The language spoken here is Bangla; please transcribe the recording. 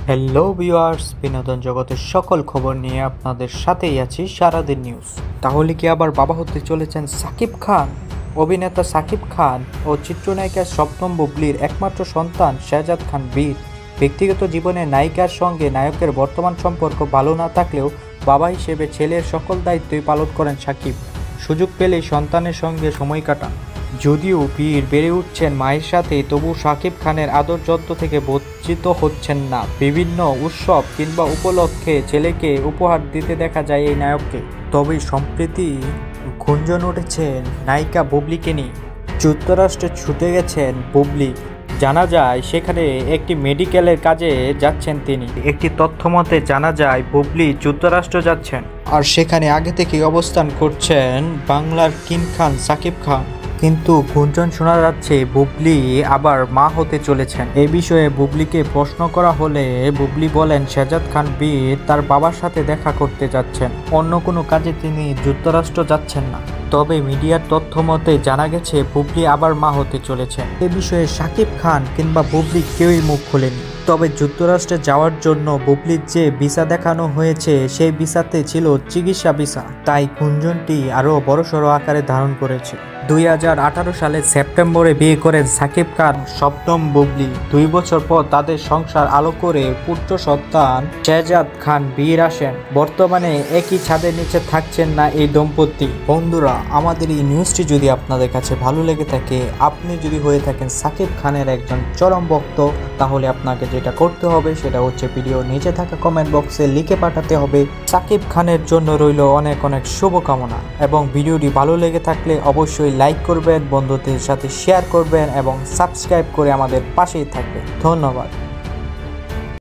হ্যালো ভিউয়ার্স, বিনোদন জগতের সকল খবর নিয়ে আপনাদের সাথেই আছি সারাদিন নিউজ। তাহলে কি আবার বাবা হতে চলেছেন সাকিব খান? অভিনেতা সাকিব খান ও চিত্রনায়িকা শবনম বুবলির একমাত্র সন্তান শেহজাদ খান বীর ব্যক্তিগত জীবনে নায়িকার সঙ্গে নায়কের বর্তমান সম্পর্ক ভালো না থাকলেও বাবা হিসেবে ছেলের সকল দায়িত্বই পালন করেন সাকিব। সুযোগ পেলেই সন্তানের সঙ্গে সময় কাটান। যদিও বীর বেড়ে উঠছেন মায়ের সাথে, তবু সাকিব খানের আদর যত্ন থেকে বঞ্চিত হচ্ছেন না। বিভিন্ন উৎসব কিংবা উপলক্ষে ছেলেকে উপহার দিতে দেখা যায় এই নায়ককে। তবে সম্প্রতি গুঞ্জন উঠেছে নায়িকা বুবলিকে নিয়ে। যুক্তরাষ্ট্রে ছুটে গেছেন বুবলি। জানা যায় সেখানে একটি মেডিকেলের কাজে যাচ্ছেন তিনি। একটি তথ্য মতে জানা যায় বুবলি যুক্তরাষ্ট্র যাচ্ছেন, আর সেখানে আগে থেকেই অবস্থান করছেন বাংলার কিং খান সাকিব খান। কিন্তু গুঞ্জন শোনা যাচ্ছে বুবলি আবার মা হতে চলেছেন। এই বিষয়ে বুবলিকে প্রশ্ন করা হলে বুবলি বলেন শেহজাদ খান বীর তার বাবার সাথে দেখা করতে যাচ্ছেন, অন্য কোনো কাজে তিনি যুক্তরাষ্ট্র যাচ্ছেন না। তবে মিডিয়ার তথ্য মতে জানা গেছে বুবলি আবার মা হতে চলেছেন। এ বিষয়ে সাকিব খান কিংবা বুবলি কেউই মুখ খোলেনি। তবে যুক্তরাষ্ট্রে যাওয়ার জন্য বুবলির যে ভিসা দেখানো হয়েছে সেই ভিসাতে ছিল চিকিৎসা ভিসা, তাই গুঞ্জনটি আরও বড়সড় আকারে ধারণ করেছে। 2018 সালের সেপ্টেম্বরে বিয়ে করেন সাকিব খান শবনম বুবলি। 2 বছর পর তাদের সংসার আলো করে পুত্র সন্তান শেহজাদ খান বীর আসেন। বর্তমানে একই ছাদের নিচে থাকছেন না এই দম্পতি। বন্ধুরা, আমাদের এই নিউজটি যদি আপনাদের কাছে ভালো লেগে থাকে, আপনি যদি হয়ে থাকেন সাকিব খানের একজন চরম ভক্ত, তাহলে আপনাকে যেটা করতে হবে সেটা হচ্ছে ভিডিও নিচে থাকা কমেন্ট বক্সে লিখে পাঠাতে হবে সাকিব খানের জন্য রইল অনেক অনেক শুভকামনা। এবং ভিডিওটি ভালো লেগে থাকলে অবশ্যই লাইক করবেন, বন্ধুদের সাথে শেয়ার করবেন এবং সাবস্ক্রাইব করে আমাদের পাশেই থাকবেন। ধন্যবাদ।